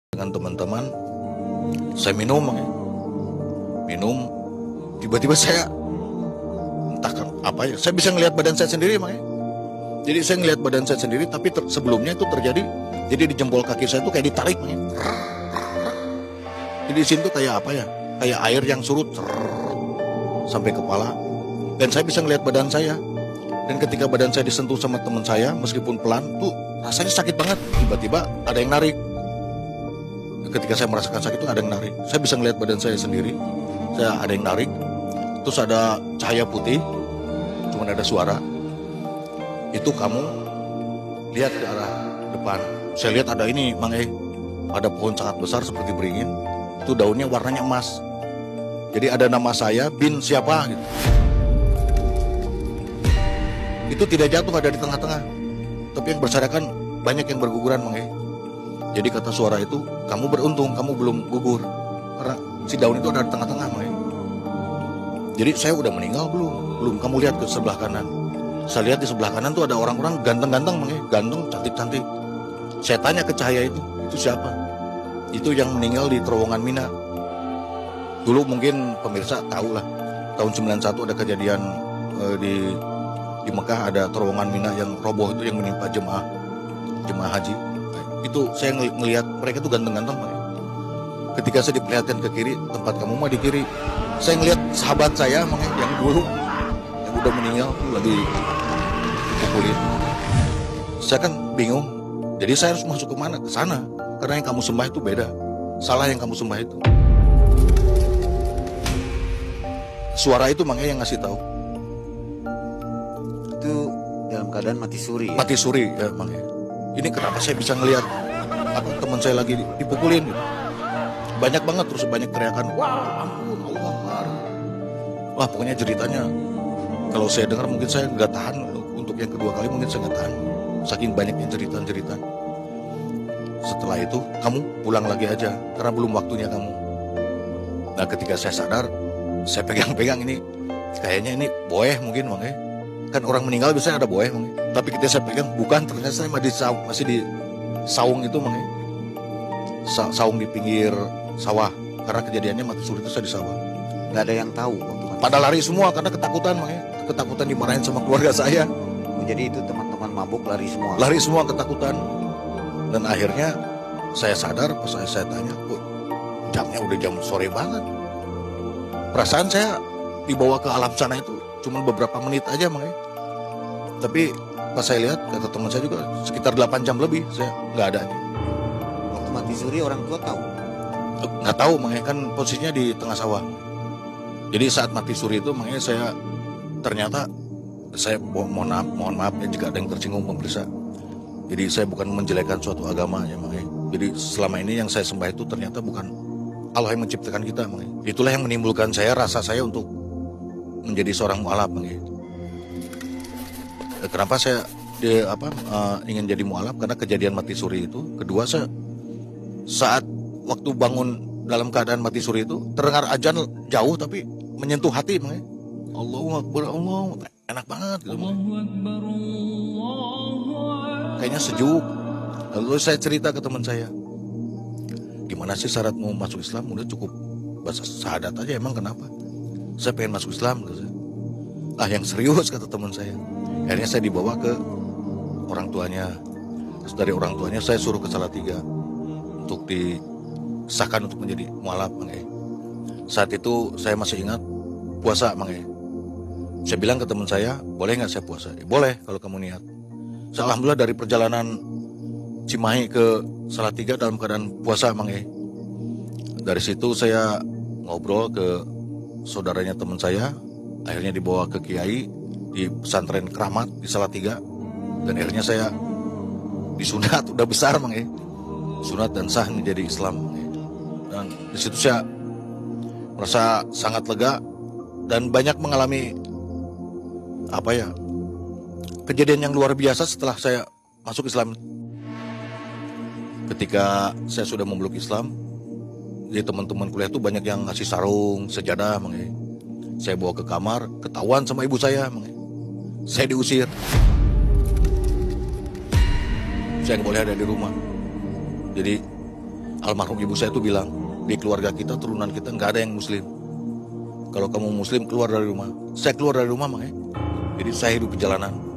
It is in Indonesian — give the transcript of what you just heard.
dengan teman-teman, saya minum, minum, tiba-tiba saya entah apa ya, saya bisa ngelihat badan saya sendiri, jadi saya ngelihat badan saya sendiri, tapi sebelumnya itu terjadi, jadi di jempol kaki saya itu kayak ditarik, jadi di sini tuh kayak apa ya, kayak air yang surut sampai kepala, dan saya bisa ngelihat badan saya, dan ketika badan saya disentuh sama teman saya, meskipun pelan, tuh rasanya sakit banget, tiba-tiba ada yang narik. Ketika saya merasakan sakit itu ada yang narik. Saya bisa ngelihat badan saya sendiri. Saya ada yang narik. Terus ada cahaya putih. Cuman ada suara. Itu kamu lihat ke arah depan. Saya lihat ada ini, ada pohon sangat besar seperti beringin. Itu daunnya warnanya emas. Jadi ada nama saya, bin siapa gitu. Itu tidak jatuh, ada di tengah-tengah. Tapi yang berserakan banyak yang berguguran, Jadi kata suara itu, kamu beruntung, kamu belum gugur. Karena si daun itu ada di tengah-tengah, Jadi saya udah meninggal belum? Belum. Kamu lihat ke sebelah kanan. Saya lihat di sebelah kanan tuh ada orang-orang ganteng-ganteng, ganteng, cantik-cantik. Saya tanya ke cahaya itu siapa? Itu yang meninggal di terowongan Mina. Dulu mungkin pemirsa tahu lah, tahun 91 ada kejadian di Mekah, ada terowongan Mina yang roboh itu yang menimpa jemaah haji. Itu saya ngelihat mereka itu ganteng-ganteng, Ketika saya diperlihatkan ke kiri, tempat kamu mah di kiri, saya ngelihat sahabat saya, yang dulu yang udah meninggal lagi dipukulin. Saya kan bingung, jadi saya harus masuk ke mana? Ke sana, karena yang kamu sembah itu beda, salah yang kamu sembah itu. Suara itu yang ngasih tahu. Itu dalam keadaan mati suri. Mati suri ya, Ini kenapa saya bisa ngelihat teman saya lagi dipukulin gitu. Banyak banget, terus banyak teriakan, wah ampun, Allah Akbar. Wah pokoknya ceritanya, kalau saya dengar mungkin saya nggak tahan, untuk yang kedua kali mungkin saya nggak tahan, saking banyaknya cerita. Setelah itu kamu pulang lagi aja, karena belum waktunya kamu. Nah ketika saya sadar, saya pegang-pegang ini, kayaknya ini boeh mungkin, kan orang meninggal biasanya ada boeh, tapi ketika saya pegang, bukan, ternyata saya masih di saung itu, saung di pinggir sawah, karena kejadiannya mati suri itu saya di sawah. Nggak ada yang tahu waktu Pada lari semua karena ketakutan, ketakutan dimarahin sama keluarga saya. Jadi itu teman-teman mabuk lari semua. Lari semua ketakutan, dan akhirnya saya sadar pas saya tanya, kok jamnya udah jam sore banget. Perasaan saya dibawa ke alam sana itu cuma beberapa menit aja, Tapi pas saya lihat, kata teman saya juga sekitar 8 jam lebih saya nggak ada. Waktu mati suri orang tua tahu? Nggak tahu, kan posisinya di tengah sawah. Jadi saat mati suri itu, saya ternyata saya mohon maaf ya jika ada yang tersinggung pemirsa. Jadi saya bukan menjelekkan suatu agama ya, Jadi selama ini yang saya sembah itu ternyata bukan Allah yang menciptakan kita, Itulah yang menimbulkan rasa saya untuk menjadi seorang mu'alaf, Kenapa saya ingin jadi mu'alaf? Karena kejadian mati suri itu. Kedua, saat waktu bangun dalam keadaan mati suri itu, terdengar azan jauh tapi menyentuh hati, Allahu Akbar, Allah, enak banget gitu, kayaknya sejuk. Lalu saya cerita ke teman saya, gimana sih syaratmu masuk Islam? Udah cukup bahasa syahadat aja, emang kenapa? Saya pengen masuk Islam, kata saya. Yang serius, kata teman saya. Akhirnya saya dibawa ke orang tuanya. Terus dari orang tuanya saya suruh ke Salatiga untuk disahkan untuk menjadi mu'alaf, Saat itu saya masih ingat puasa, Saya bilang ke teman saya, boleh nggak saya puasa? Boleh kalau kamu niat. Alhamdulillah dari perjalanan Cimahi ke Salatiga dalam keadaan puasa, Dari situ saya ngobrol ke saudaranya teman saya, akhirnya dibawa ke kiai di pesantren Keramat di Salatiga, dan akhirnya saya disunat, udah besar, sunat dan sah menjadi Islam, Dan di situ saya merasa sangat lega dan banyak mengalami kejadian yang luar biasa setelah saya masuk Islam. Ketika saya sudah memeluk Islam, jadi teman-teman kuliah itu banyak yang ngasih sarung, sejadah, Saya bawa ke kamar, ketahuan sama ibu saya, saya diusir. Saya nggak boleh ada di rumah. Jadi almarhum ibu saya tuh bilang, di keluarga kita, turunan kita nggak ada yang muslim. Kalau kamu muslim keluar dari rumah. Saya keluar dari rumah makanya. Jadi saya hidup perjalanan.